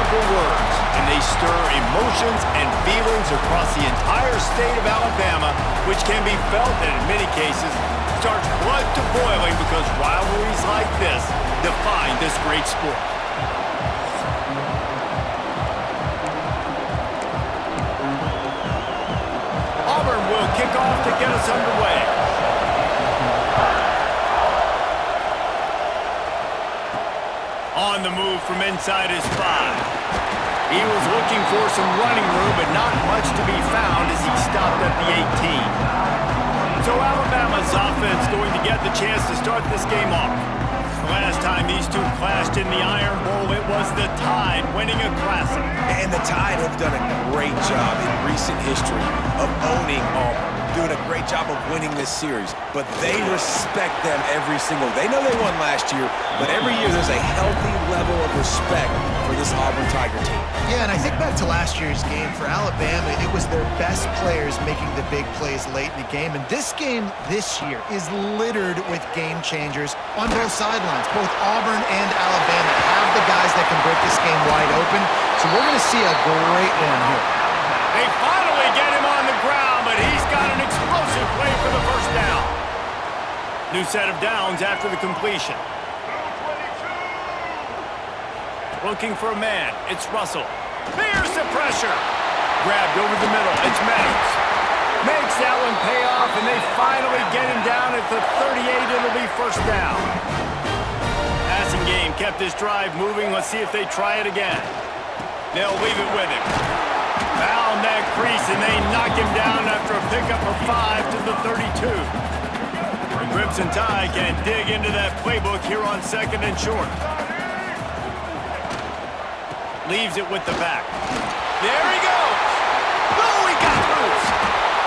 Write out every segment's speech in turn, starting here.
powerful words, and they stir emotions and feelings across the entire state of Alabama, which can be felt and in many cases starts blood to boiling because rivalries like this define this great sport. Auburn will kick off to get us underway. On the move from inside his 5. He was looking for some running room, but not much to be found as he stopped at the 18. So Alabama's offense going to get the chance to start this game off. The last time these two clashed in the Iron Bowl, it was the Tide winning a Classic. And the Tide have done a great job in recent history of owning Auburn, doing a great job of winning this series. But they respect them every single. They know they won last year, but every year there's a healthy level of respect for this Auburn Tiger team. Yeah, and I think back to last year's game for Alabama, it was their best players making the big plays late in the game. And this game this year is littered with game changers on both sidelines. Both Auburn and Alabama have the guys that can break this game wide open. So we're going to see a great one here. They finally get him on the ground, but he's got an explosive play for the first down. New set of downs after the completion. Looking for a man. It's Russell. There's the pressure. Grabbed over the middle. It's Meadows. Makes that one pay off, and they finally get him down at the 38. It'll be first down. Passing game kept this drive moving. Let's see if they try it again. They'll leave it with him. Found that crease, and they knock him down after a pickup of 5 to the 32. The Crimson Tide can dig into that playbook here on 2nd and short. Leaves it with the back. There he goes. Oh, he got loose.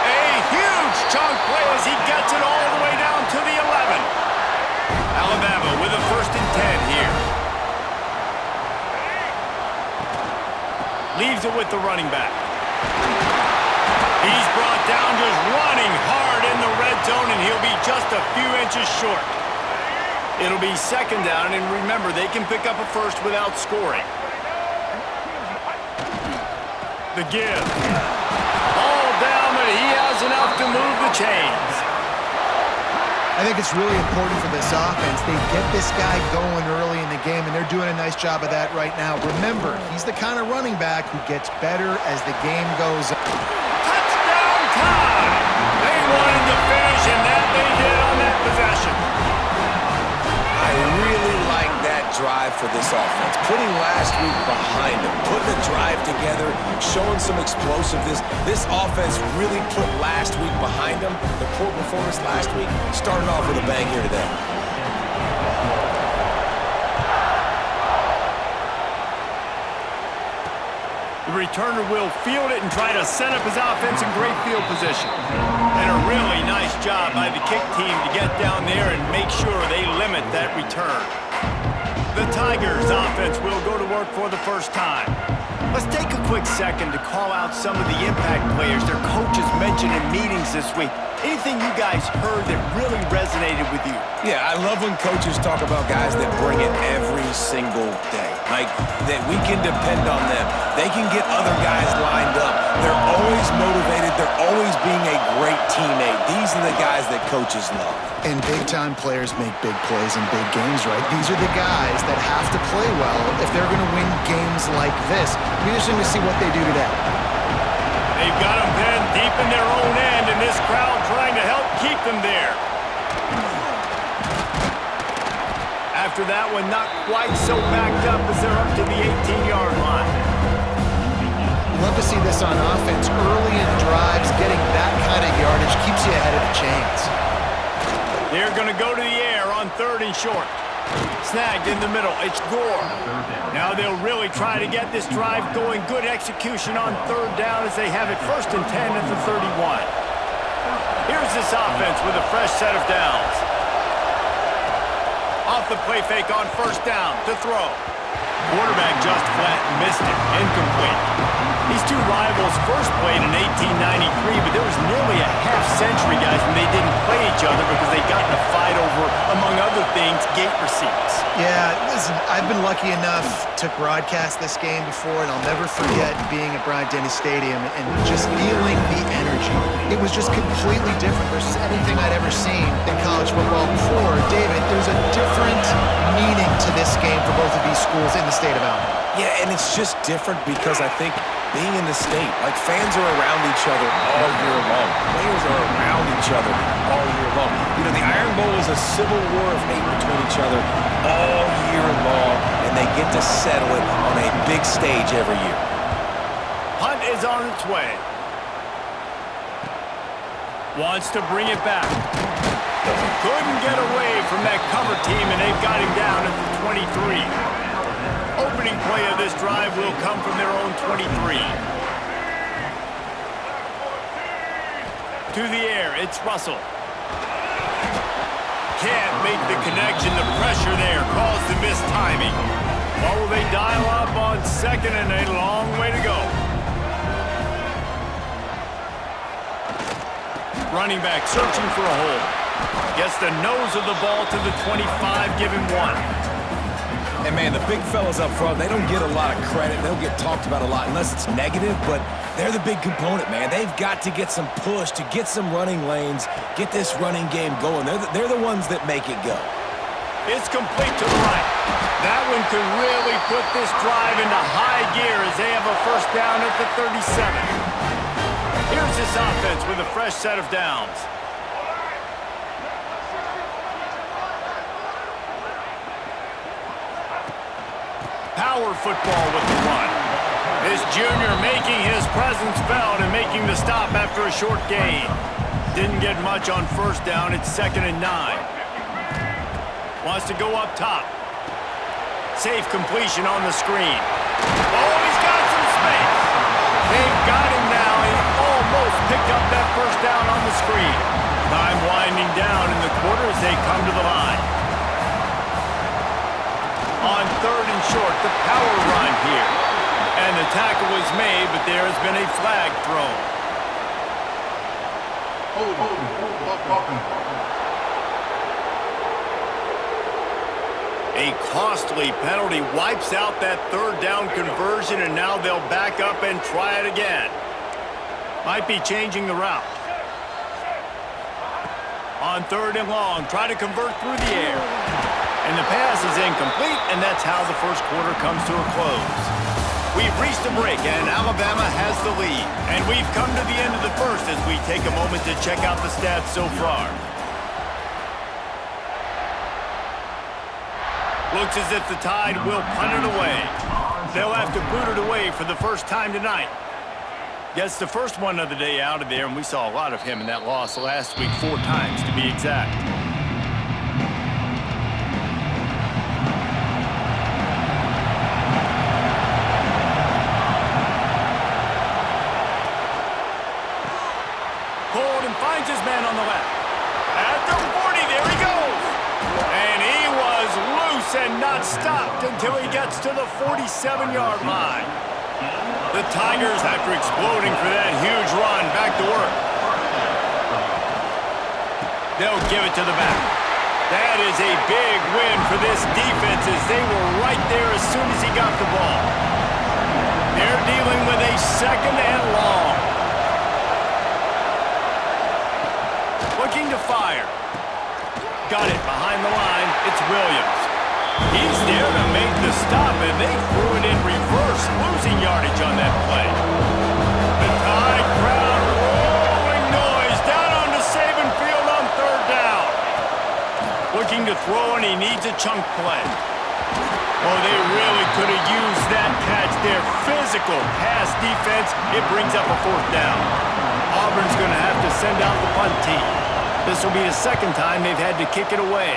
A huge chunk play as he gets it all the way down to the 11. Alabama with a 1st and 10 here. Leaves it with the running back. He's brought down just running hard in the red zone, and he'll be just a few inches short. It'll be 2nd down, and remember, they can pick up a first without scoring. The give. All down, but he has enough to move the chains. I think it's really important for this offense. They get this guy going early in the game, and they're doing a nice job of that right now. Remember, he's the kind of running back who gets better as the game goes on. Touchdown time! They wanted to finish, and that they did on that possession. I really like that drive for this offense. Putting last week behind them, putting a drive together, showing some explosiveness. This offense really put last week behind them. The poor performance last week, starting off with a bang here today. The returner will field it and try to set up his offense in great field position. And a really nice job by the kick team to get down there and make sure they limit that return. The Tigers offense will go to work for the first time. Let's take a quick second to call out some of the impact players their coaches mentioned in meetings this week. Anything you guys heard that really resonated with you? Yeah, I love when coaches talk about guys that bring it every single day. Like, that we can depend on them. They can get other guys lined up. They're always motivated. They're always being a great teammate. These are the guys that coaches love. And big-time players make big plays in big games, right? These are the guys that have to play well if they're going to win games like this. We're just going to see what they do today. They've got them pinned deep in their own end, and this crowd trying to help keep them there. After that one, not quite so backed up as they're up to the 18-yard line. Love to see this on offense. Early in drives, getting that kind of yardage keeps you ahead of the chains. They're going to go to the air on 3rd and short. Snagged in the middle. It's Gore. Now they'll really try to get this drive going. Good execution on 3rd down as they have it 1st and 10 at the 31. Here's this offense with a fresh set of downs. Off the play fake on 1st down to throw. Quarterback just flat missed it. Incomplete. These two rivals first played in 1893, but there was nearly a half-century, guys, when they didn't play each other because they got in a fight over, among other things, gate receipts. Yeah, listen, I've been lucky enough to broadcast this game before, and I'll never forget being at Bryant-Denny Stadium and just feeling the energy. It was just completely different versus anything I'd ever seen in college football before. David, there's a different meaning to this game for both of these schools in the state of Alabama. Yeah, and it's just different because I think being in the state, like fans are around each other all year long. Players are around each other all year long. You know, the Iron Bowl is a civil war of hate between each other all year long, and they get to settle it on a big stage every year. Punt is on its way. Wants to bring it back. Couldn't get away from that cover team, and they've got him down at the 23. Opening play of this drive will come from their own 23. To the air, it's Russell. Can't make the connection. The pressure there caused the missed timing. Or will they dial up on second and a long way to go? Running back searching for a hole. Gets the nose of the ball to the 25, give him one. And, man, the big fellas up front, they don't get a lot of credit. They don't get talked about a lot unless it's negative, but they're the big component, man. They've got to get some push, to get some running lanes, get this running game going. They're the ones that make it go. It's complete to the right. That one could really put this drive into high gear as they have a first down at the 37. Here's this offense with a fresh set of downs. Power football with the run. This junior making his presence felt and making the stop after a short gain. Didn't get much on first down. It's 2nd and 9. Wants to go up top. Safe completion on the screen. Oh, he's got some space. They've got him now. He almost picked up that first down on the screen. Time winding down in the quarter as they come to the line. On 3rd and short, the power run here. And the tackle was made, but there has been a flag thrown. A costly penalty wipes out that 3rd down conversion, and now they'll back up and try it again. Might be changing the route. On 3rd and long, try to convert through the air. And the pass is incomplete, and that's how the first quarter comes to a close. We've reached a break, and Alabama has the lead. And we've come to the end of the first as we take a moment to check out the stats so far. Looks as if the Tide will punt it away. They'll have to boot it away for the first time tonight. Gets the first one of the day out of there, and we saw a lot of him in that loss last week, 4 times to be exact. Finds his man on the left. At the 40, there he goes. And he was loose and not stopped until he gets to the 47-yard line. The Tigers, after exploding for that huge run, back to work. They'll give it to the back. That is a big win for this defense as they were right there as soon as he got the ball. They're dealing with a 2nd and long. Looking to fire. Got it behind the line. It's Williams. He's there to make the stop, and they threw it in reverse, losing yardage on that play. The Tide crowd rolling noise down onto Saban Field on 3rd down. Looking to throw, and he needs a chunk play. Oh, they really could have used that catch there. Physical pass defense. It brings up a 4th down. Auburn's going to have to send out the punt team. This will be the 2nd time they've had to kick it away.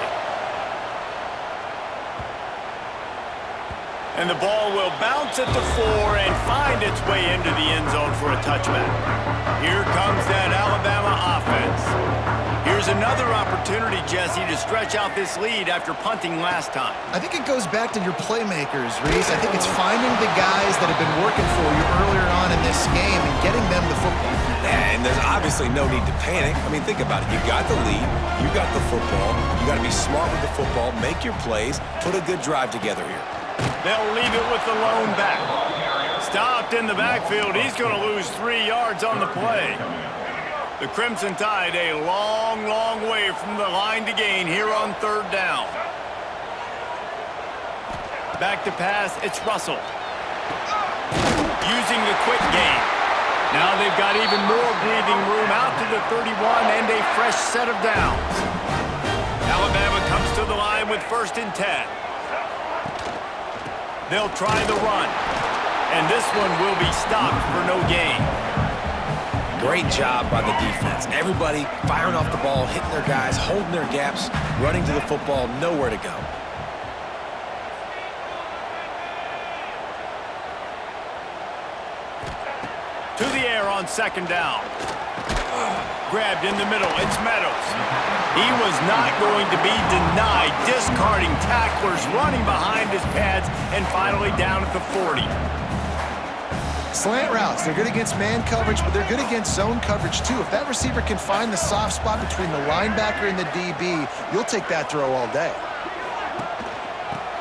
And the ball will bounce at the 4 and find its way into the end zone for a touchback. Here comes that Alabama offense. Here's a another opportunity, Jesse, to stretch out this lead after punting last time. I think it goes back to your playmakers, Reese. I think it's finding the guys that have been working for you earlier on in this game and getting them the football. Yeah, and there's obviously no need to panic. I mean, think about it. You got the lead. You got the football. You got to be smart with the football. Make your plays. Put a good drive together here. They'll leave it with the lone back. Stopped in the backfield. He's going to lose 3 yards on the play. The Crimson Tide a long, long way from the line to gain here on 3rd down. Back to pass, it's Russell. Using the quick game. Now they've got even more breathing room out to the 31 and a fresh set of downs. Alabama comes to the line with 1st and 10. They'll try the run. And this one will be stopped for no gain. Great job by the defense. Everybody firing off the ball, hitting their guys, holding their gaps, running to the football, nowhere to go. To the air on 2nd down. Grabbed in the middle, it's Meadows. He was not going to be denied, discarding tacklers, running behind his pads, and finally down at the 40. Slant routes, they're good against man coverage, but they're good against zone coverage too. If that receiver can find the soft spot between the linebacker and the DB, you'll take that throw all day.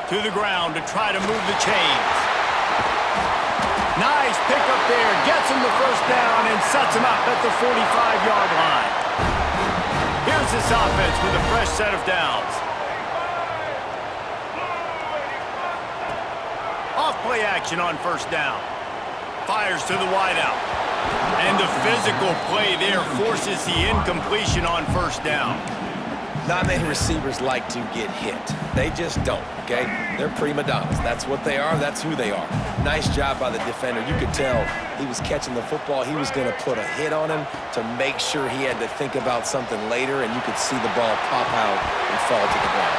To the ground to try to move the chains. Nice pickup there, gets him the 1st down and sets him up at the 45-yard line. Here's this offense with a fresh set of downs. Off play action on 1st down. Fires to the wideout. And the physical play there forces the incompletion on 1st down. Not many receivers like to get hit. They just don't, okay? They're prima donnas. That's what they are. That's who they are. Nice job by the defender. You could tell he was catching the football. He was going to put a hit on him to make sure he had to think about something later, and you could see the ball pop out and fall to the ground.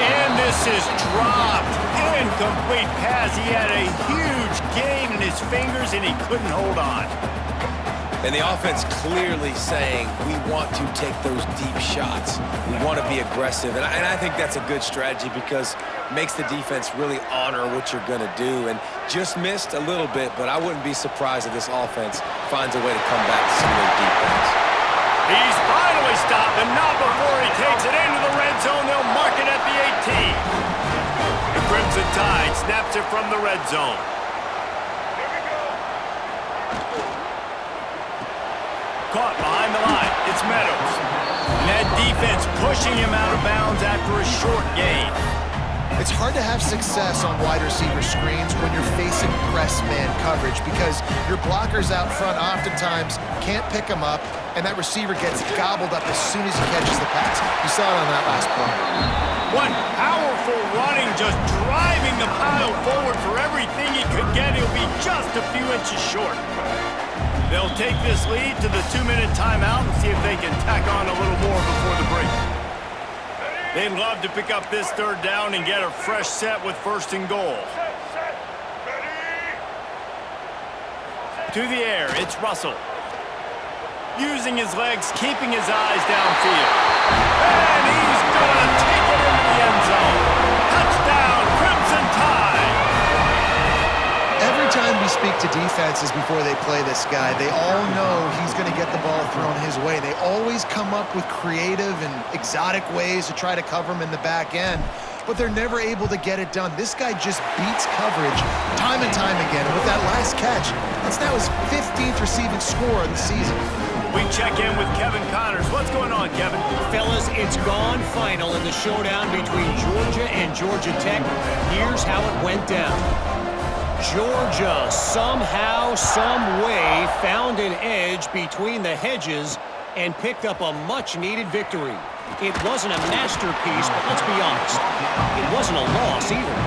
And this is dropped. Incomplete pass. He had a huge gain in his fingers, and he couldn't hold on. And the offense clearly saying, we want to take those deep shots. We want to be aggressive. And I think that's a good strategy because it makes the defense really honor what you're going to do. And just missed a little bit, but I wouldn't be surprised if this offense finds a way to come back to some of those deep ones. He's finally stopped, and not before he takes it into the red zone. They'll mark it at the 18. The Crimson Tide snaps it from the red zone. Caught behind the line. It's Meadows. And that defense pushing him out of bounds after a short gain. It's hard to have success on wide receiver screens when you're facing press man coverage because your blockers out front oftentimes can't pick them up, and that receiver gets gobbled up as soon as he catches the pass. You saw it on that last play. One powerful running, just driving the pile forward for everything he could get. He'll be just a few inches short. They'll take this lead to the 2-minute timeout and see if they can tack on a little more before the break. They'd love to pick up this 3rd down and get a fresh set with 1st and goal. To the air, it's Russell. Using his legs, keeping his eyes downfield. And he's gonna take it into the end zone. Touchdown, Crimson Tide! Every time we speak to defenses before they play this guy, they all know he's going to get the ball thrown his way. They always come up with creative and exotic ways to try to cover him in the back end, but they're never able to get it done. This guy just beats coverage time and time again. And with that last catch, that's now his 15th receiving score of the season. We check in with Kevin Connors. What's going on, Kevin? Fellas, it's gone final in the showdown between Georgia and Georgia Tech. Here's how it went down. Georgia somehow, some way found an edge between the hedges and picked up a much-needed victory. It wasn't a masterpiece, but let's be honest, it wasn't a loss either.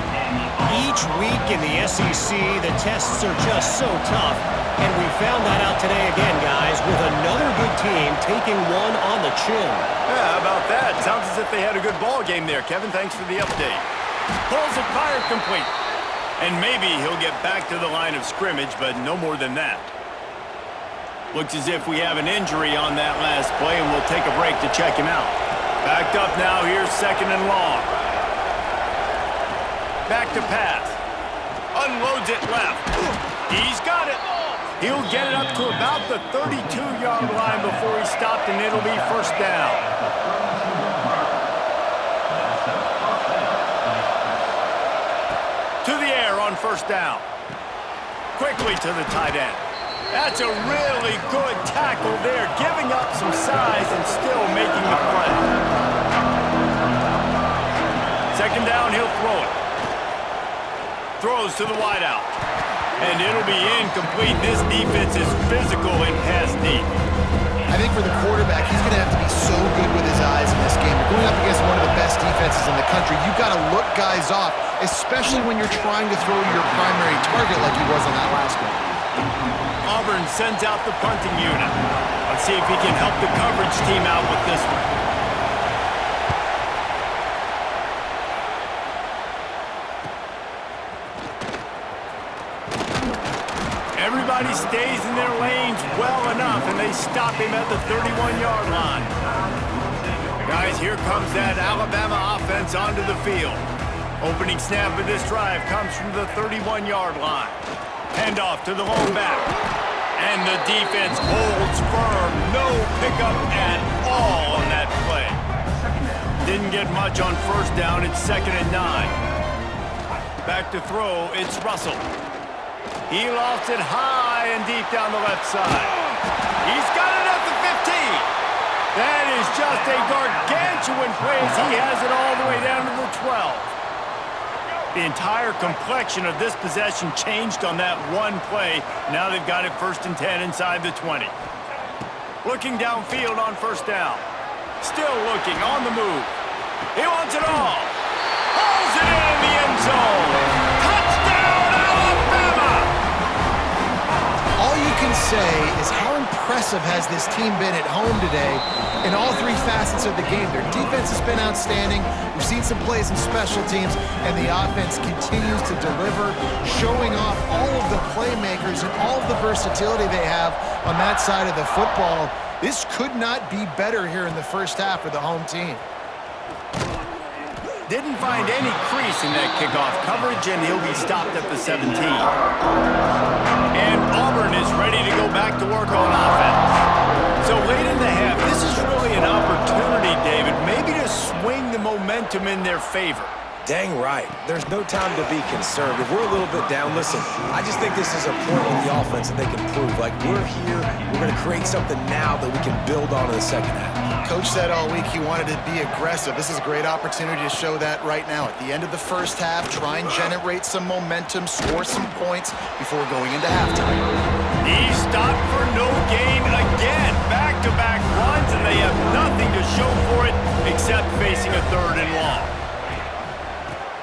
Each week in the SEC, the tests are just so tough, and we found that out today again, guys, with another good team taking one on the chin. Yeah, how about that? Sounds as if they had a good ball game there, Kevin. Thanks for the update. Pulls it, fired complete. And maybe he'll get back to the line of scrimmage, but no more than that. Looks as if we have an injury on that last play, and we'll take a break to check him out. Backed up now, here's 2nd and long. Back to pass. Unloads it left. He's got it. He'll get it up to about the 32-yard line before he stopped, and it'll be 1st down. To the air on 1st down. Quickly to the tight end. That's a really good tackle there, giving up some size and still making the play. 2nd down, he'll throw it. Throws to the wideout. And it'll be incomplete. This defense is physical in pass deep. I think for the quarterback, he's going to have to be so good with his eyes in this game. You're going up against one of the best defenses in the country. You've got to look guys off, especially when you're trying to throw your primary target like he was on that last one. Auburn sends out the punting unit. Let's see if he can help the coverage team out with this one. Everybody stays in their lanes well enough, and they stop him at the 31-yard line. Guys, here comes that Alabama offense onto the field. Opening snap of this drive comes from the 31-yard line. Handoff to the lone back. And the defense holds firm. No pickup at all on that play. Didn't get much on 1st down. It's 2nd and 9. Back to throw. It's Russell. He lofts it high and deep down the left side. He's got it at the 15. That is just a gargantuan play as he has it all the way down to the 12. The entire complexion of this possession changed on that one play. Now they've got it 1st and 10 inside the 20. Looking downfield on 1st down. Still looking on the move. He wants it all. Hauls it in the end zone. Touchdown, Alabama! All you can say is how impressive has this team been at home today in all 3 facets of the game. Their defense has been outstanding. We've seen some plays in special teams, and the offense continues to deliver, showing off all of the playmakers and all of the versatility they have on that side of the football. This could not be better here in the 1st half for the home team. Didn't find any crease in that kickoff coverage, and he'll be stopped at the 17. And Auburn is ready to go back to work on offense. So late in the half, this is really an opportunity, David, maybe to swing the momentum in their favor. Dang right. There's no time to be concerned. If we're a little bit down, listen, I just think this is a point in the offense that they can prove. Like, we're here, we're going to create something now that we can build on in the 2nd half. Coach said all week he wanted to be aggressive. This is a great opportunity to show that right now. At the end of the 1st half, try and generate some momentum, score some points before going into halftime. He stopped for no gain again. Back-to-back runs, and they have nothing to show for it except facing a 3rd and long.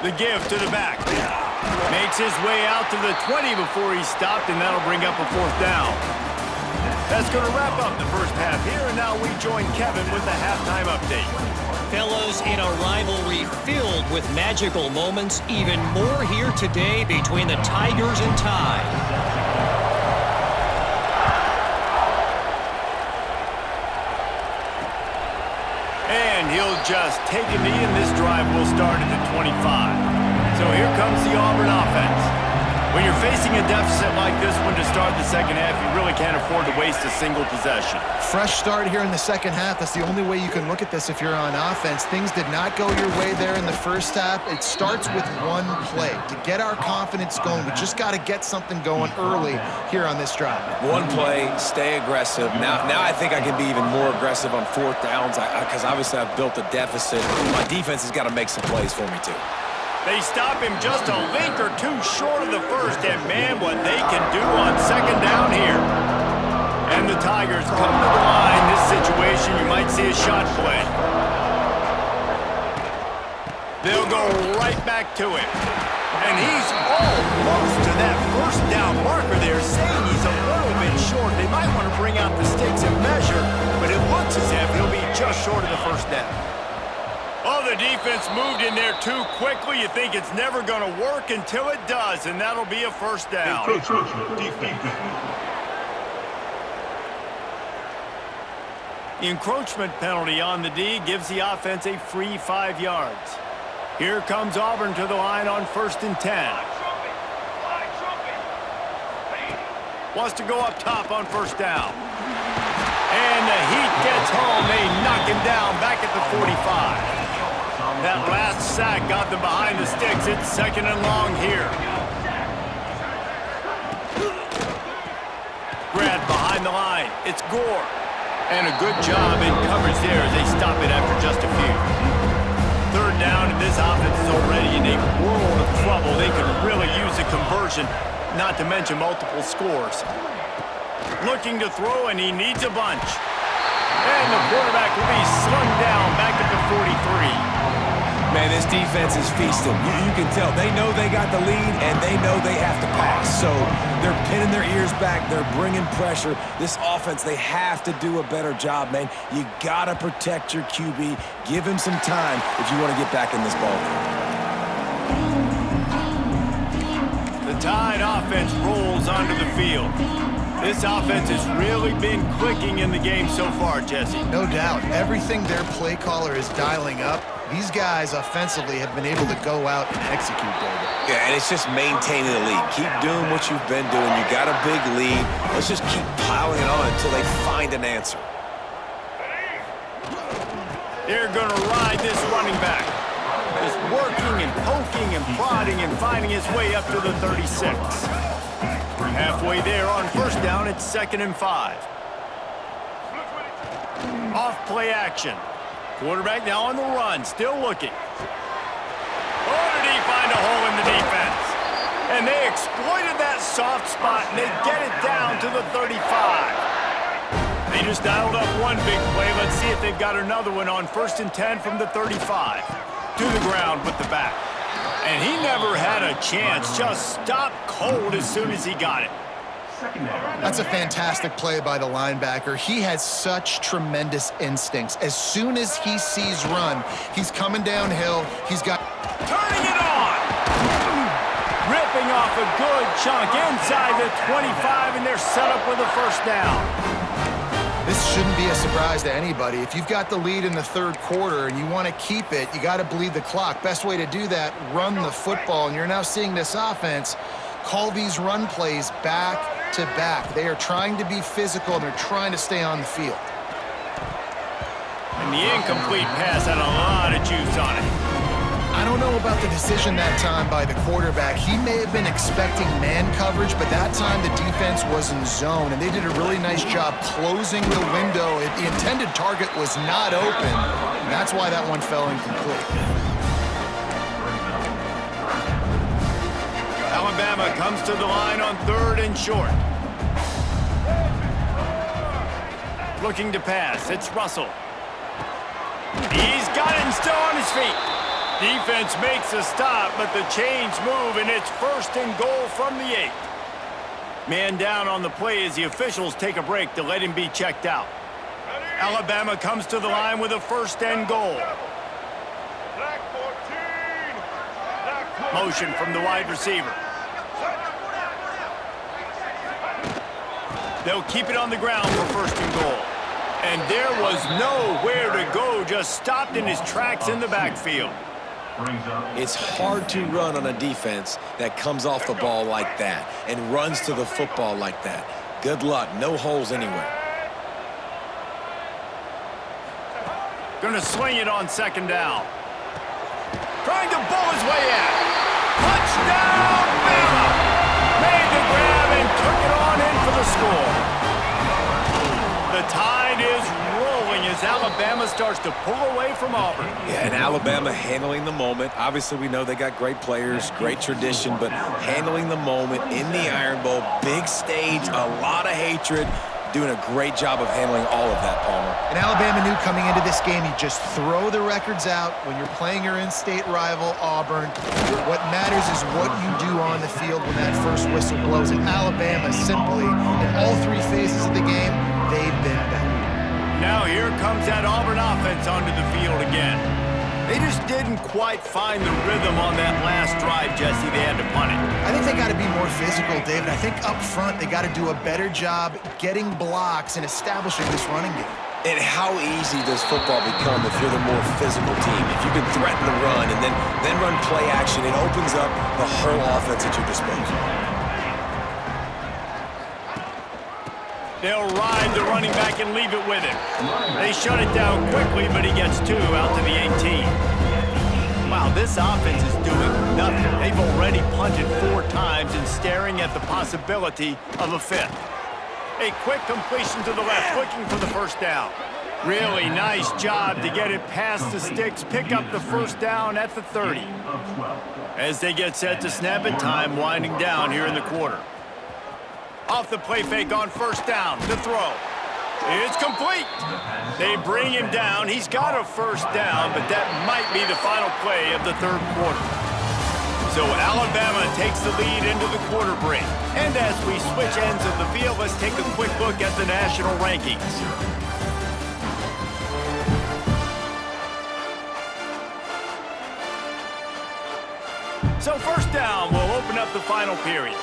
The give to the back. Makes his way out to the 20 before he stopped, and that'll bring up a 4th down. That's going to wrap up the 1st half here, and now we join Kevin with the halftime update. Fellas, in a rivalry filled with magical moments, even more here today between the Tigers and Tide. And he'll just take a knee, and this drive will start at the 25. So here comes the Auburn offense. When you're facing a deficit like this one to start the 2nd half, you really can't afford to waste a single possession. Fresh start here in the 2nd half. That's the only way you can look at this if you're on offense. Things did not go your way there in the 1st half. It starts with one play. To get our confidence going, we just got to get something going early here on this drive. One play, stay aggressive. Now I think I can be even more aggressive on 4th downs because obviously I've built a deficit. My defense has got to make some plays for me too. They stop him just a link or 2 short of the 1st, and man, what they can do on 2nd down here. And the Tigers come to the line. This situation, you might see a shot play. They'll go right back to him. And he's almost to that 1st down marker there, saying he's a little bit short. They might want to bring out the sticks and measure, but it looks as if he'll be just short of the 1st down. Oh, the defense moved in there too quickly. You think it's never going to work until it does, and that'll be a 1st down. The encroachment penalty on the D gives the offense a free 5 yards. Here comes Auburn to the line on 1st and 10. Wants to go up top on 1st down. And the Heat gets home. They knock him down back at the 45. That last sack got them behind the sticks. It's 2nd and long here. Grabbed behind the line. It's Gore. And a good job in coverage there as they stop it after just a few. 3rd down, and this offense is already in a world of trouble. They could really use a conversion, not to mention multiple scores. Looking to throw, and he needs a bunch. And the quarterback will be slung down back at the 43. Man, this defense is feasting. You can tell. They know they got the lead, and they know they have to pass. So they're pinning their ears back. They're bringing pressure. This offense, they have to do a better job, man. You got to protect your QB. Give him some time if you want to get back in this ball game. The Tide offense rolls onto the field. This offense has really been clicking in the game so far, Jesse. No doubt. Everything their play caller is dialing up, these guys offensively have been able to go out and execute, David. Yeah, and it's just maintaining the lead. Keep doing what you've been doing. You got a big lead. Let's just keep piling it on until they find an answer. They're going to ride this running back. Just working and poking and prodding and finding his way up to the 36. Halfway there on 1st down, it's 2nd and 5. Off play action. Quarterback now on the run, still looking. Oh, did he find a hole in the defense? And they exploited that soft spot, and they get it down to the 35. They just dialed up one big play. Let's see if they've got another one on 1st and 10 from the 35. To the ground with the back. And he never had a chance. Just stopped cold as soon as he got it. That's a fantastic play by the linebacker. He has such tremendous instincts. As soon as he sees run, he's coming downhill. He's got... Turning it on! Ripping off a good chunk inside the 25, and they're set up with a 1st down. This shouldn't be a surprise to anybody. If you've got the lead in the 3rd quarter and you want to keep it, you got to bleed the clock. Best way to do that, run the football. And you're now seeing this offense call these run plays back to back. They are trying to be physical, and they're trying to stay on the field. And the incomplete pass had a lot of juice on it. I don't know about the decision that time by the quarterback. He may have been expecting man coverage, but that time the defense was in zone, and they did a really nice job closing the window. The intended target was not open, and that's why that one fell incomplete. Alabama comes to the line on 3rd and short. Looking to pass. It's Russell. He's got it and still on his feet. Defense makes a stop, but the chains move, and it's 1st and goal from the 8. Man down on the play as the officials take a break to let him be checked out. Alabama comes to the line with a 1st and goal. Motion from the wide receiver. They'll keep it on the ground for 1st and goal. And there was nowhere to go, just stopped in his tracks in the backfield. It's hard to run on a defense that comes off the ball like that and runs to the football like that. Good luck. No holes anywhere. Gonna swing it on 2nd down. Trying to bull his way in. Touchdown, Bama! Made the grab and took it on in for the score. The Tide is rolling as Alabama starts to pull away from Auburn. Yeah, and Alabama handling the moment. Obviously, we know they got great players, great tradition, but handling the moment in the Iron Bowl, big stage, a lot of hatred, doing a great job of handling all of that, Palmer. And Alabama knew coming into this game, you just throw the records out when you're playing your in-state rival, Auburn. What matters is what you do on the field when that first whistle blows. And Alabama simply, in all 3 phases of the game, they've been better. Now here comes that Auburn offense onto the field again. They just didn't quite find the rhythm on that last drive, Jesse. They had to punt it. I think they got to be more physical, David. I think up front they got to do a better job getting blocks and establishing this running game. And how easy does football become if you're the more physical team? If you can threaten the run and then run play action, it opens up the whole offense at your disposal. They'll ride the running back and leave it with him. They shut it down quickly, but he gets 2 out to the 18. Wow, this offense is doing nothing. They've already punted 4 times and staring at the possibility of a 5th. A quick completion to the left, looking for the first down. Really nice job to get it past the sticks, pick up the first down at the 30. As they get set to snap it, time winding down here in the quarter. Off the play fake on first down, to throw. It's complete. They bring him down. He's got a first down, but that might be the final play of the 3rd quarter. So Alabama takes the lead into the quarter break. And as we switch ends of the field, let's take a quick look at the national rankings. So first down will open up the final period.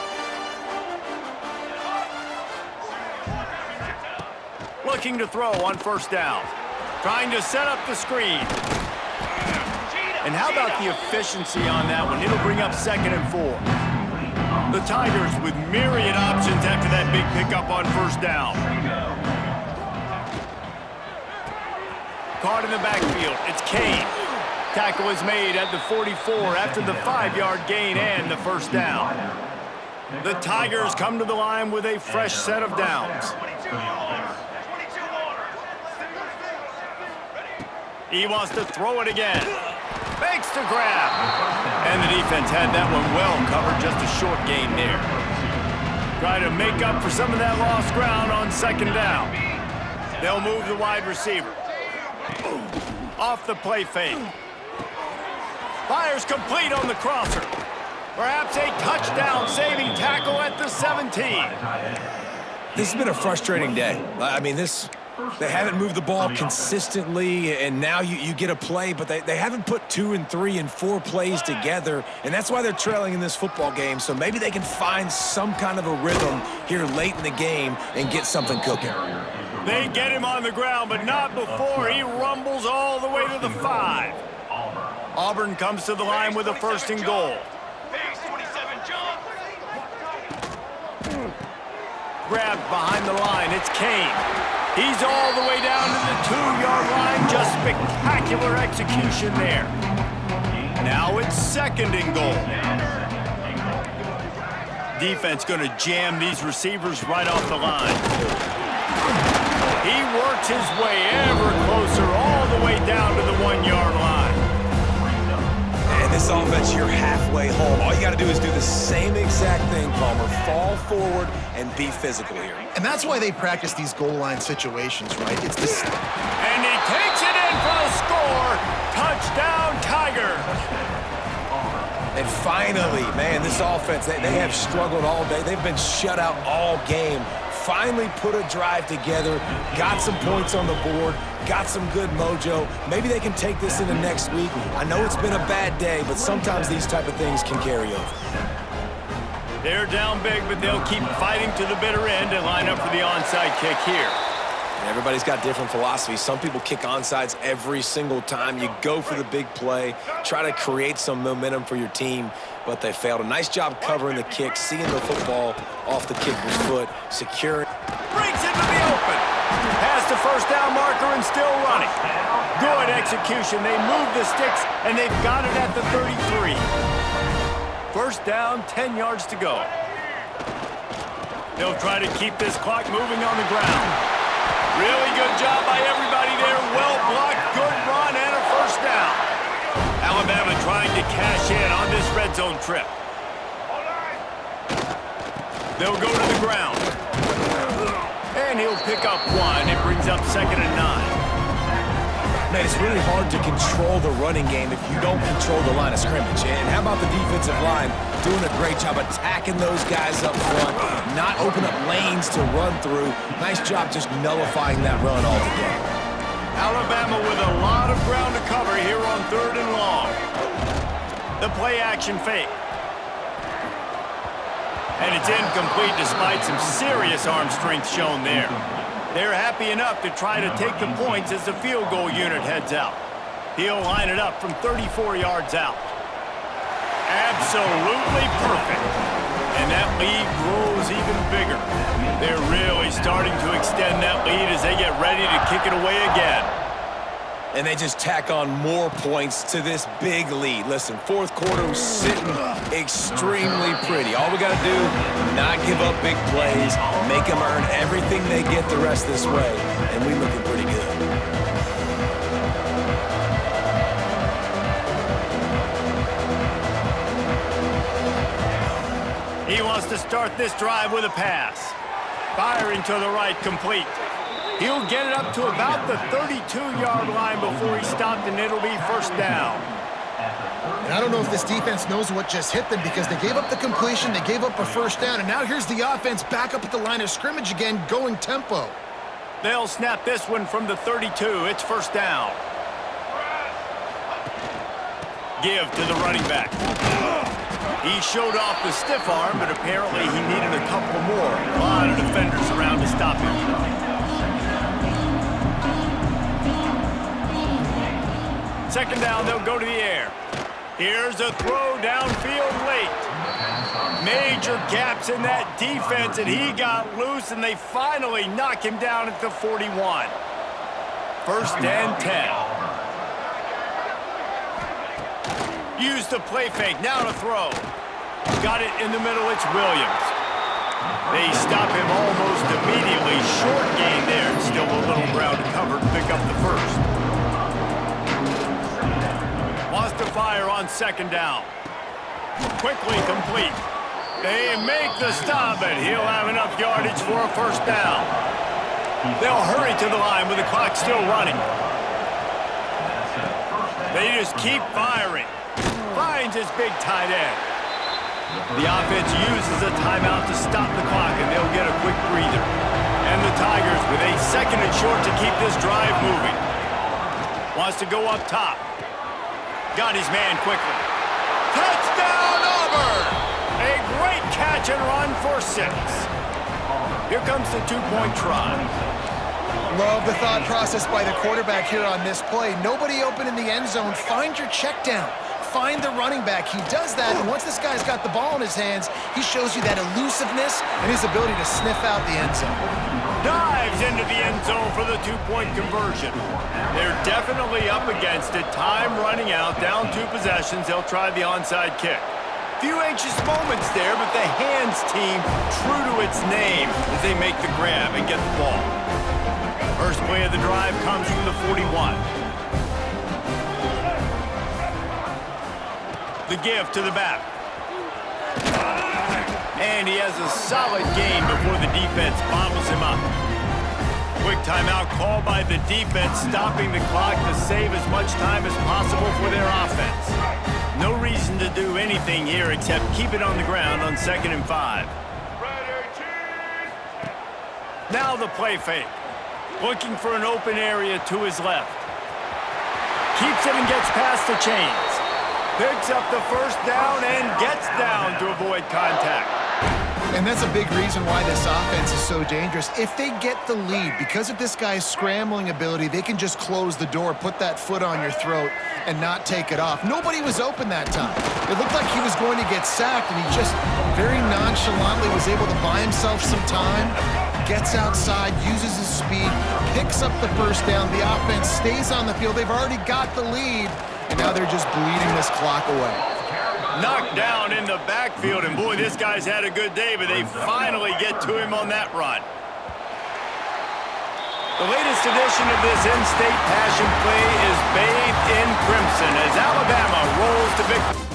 Looking to throw on first down. Trying to set up the screen. And how about the efficiency on that one? It'll bring up 2nd and 4. The Tigers with myriad options after that big pickup on first down. Caught in the backfield. It's Kane. Tackle is made at the 44 after the 5-yard gain and the first down. The Tigers come to the line with a fresh set of downs. He wants to throw it again. Fakes to grab. And the defense had that one well covered, just a short gain there. Try to make up for some of that lost ground on 2nd down. They'll move the wide receiver. Off the play fake. Fires complete on the crosser. Perhaps a touchdown-saving tackle at the 17. This has been a frustrating day. I mean, they haven't moved the ball consistently, and now you get a play, but they haven't put 2 and 3 and 4 plays together, and that's why they're trailing in this football game. So maybe they can find some kind of a rhythm here late in the game and get something cooking. They get him on the ground, but not before he rumbles all the way to the 5. Auburn comes to the line with a 1st and goal. Grabbed behind the line, it's Kane. He's all the way down to the 2-yard line. Just spectacular execution there. Now it's 2nd and goal. Defense going to jam these receivers right off the line. He works his way ever closer all the way down to the 1-yard line. And this offense, you're halfway home. All you got to do is do the same exact thing, Palmer. Fall forward and be physical here. And that's why they practice these goal line situations, right? It's this. And he takes it in for a score. Touchdown, Tigers. And finally, man, this offense, they have struggled all day. They've been shut out all game. Finally put a drive together, got some points on the board, got some good mojo. Maybe they can take this into next week. I know it's been a bad day, but sometimes these type of things can carry over. They're down big, but they'll keep fighting to the bitter end and line up for the onside kick here. And everybody's got different philosophies. Some people kick onsides every single time. You go for the big play, try to create some momentum for your team, but they failed. A nice job covering the kick, seeing the football off the kicker's foot, securing. Brings it to the open. Past the first down marker and still running. Good execution. They move the sticks, and they've got it at the 33. First down, 10 yards to go. They'll try to keep this clock moving on the ground. Really good job by everybody there. Well blocked, good run, and a first down. Alabama trying to cash in on this red zone trip. They'll go to the ground. And he'll pick up 1. It brings up 2nd and 9. Man, it's really hard to control the running game if you don't control the line of scrimmage. And how about the defensive line doing a great job attacking those guys up front, not open up lanes to run through. Nice job just nullifying that run altogether. Alabama with a lot of ground to cover here on 3rd and long. The play action fake. And it's incomplete despite some serious arm strength shown there. They're happy enough to try to take the points as the field goal unit heads out. He'll line it up from 34 yards out. Absolutely perfect. And that lead grows even bigger. They're really starting to extend that lead as they get ready to kick it away again. And they just tack on more points to this big lead. Listen, fourth quarter was sitting extremely pretty. All we got to do, not give up big plays, make them earn everything they get the rest this way, and we looking pretty good. He wants to start this drive with a pass. Firing to the right, complete. He'll get it up to about the 32-yard line before he stopped, and it'll be first down. And I don't know if this defense knows what just hit them because they gave up the completion, they gave up a first down, and now here's the offense back up at the line of scrimmage again, going tempo. They'll snap this one from the 32. It's first down. Give to the running back. He showed off the stiff arm, but apparently he needed a couple more. A lot of defenders around to stop him. Second down, they'll go to the air. Here's a throw downfield late. Major gaps in that defense, and he got loose, and they finally knock him down at the 41. First and 10. Use the play fake, now to throw. Got it in the middle, it's Williams. They stop him almost immediately. Short gain there, still a little ground to cover to pick up the first. Wants to fire on second down. Quickly complete. They make the stop, but he'll have enough yardage for a first down. They'll hurry to the line with the clock still running. They just keep firing. Finds his big tight end. The offense uses a timeout to stop the clock, and they'll get a quick breather. And the Tigers with a second and short to keep this drive moving. Wants to go up top. Got his man quickly. Touchdown, Auburn! A great catch and run for 6. Here comes the two-point try. Love the thought process by the quarterback here on this play. Nobody open in the end zone. Find your check down. Find the running back. He does that, and once this guy's got the ball in his hands, he shows you that elusiveness and his ability to sniff out the end zone. Dives into the end zone for the two-point conversion. They're definitely up against it. Time running out, down 2 possessions. They'll try the onside kick. Few anxious moments there, but the hands team true to its name as they make the grab and get the ball. First play of the drive comes from the 41. The give to the back. And he has a solid gain before the defense bottles him up. Quick timeout called by the defense, stopping the clock to save as much time as possible for their offense. No reason to do anything here except keep it on the ground on 2nd and 5. Now the play fake. Looking for an open area to his left. Keeps it and gets past the chains. Picks up the first down and gets down to avoid contact. And that's a big reason why this offense is so dangerous. If they get the lead, because of this guy's scrambling ability, they can just close the door, put that foot on your throat, and not take it off. Nobody was open that time. It looked like he was going to get sacked, and he just very nonchalantly was able to buy himself some time, gets outside, uses his speed, picks up the first down. The offense stays on the field. They've already got the lead, and now they're just bleeding this clock away. Knocked down in the backfield, and boy, this guy's had a good day, but they finally get to him on that run. The latest edition of this in-state passion play is bathed in crimson as Alabama rolls to victory.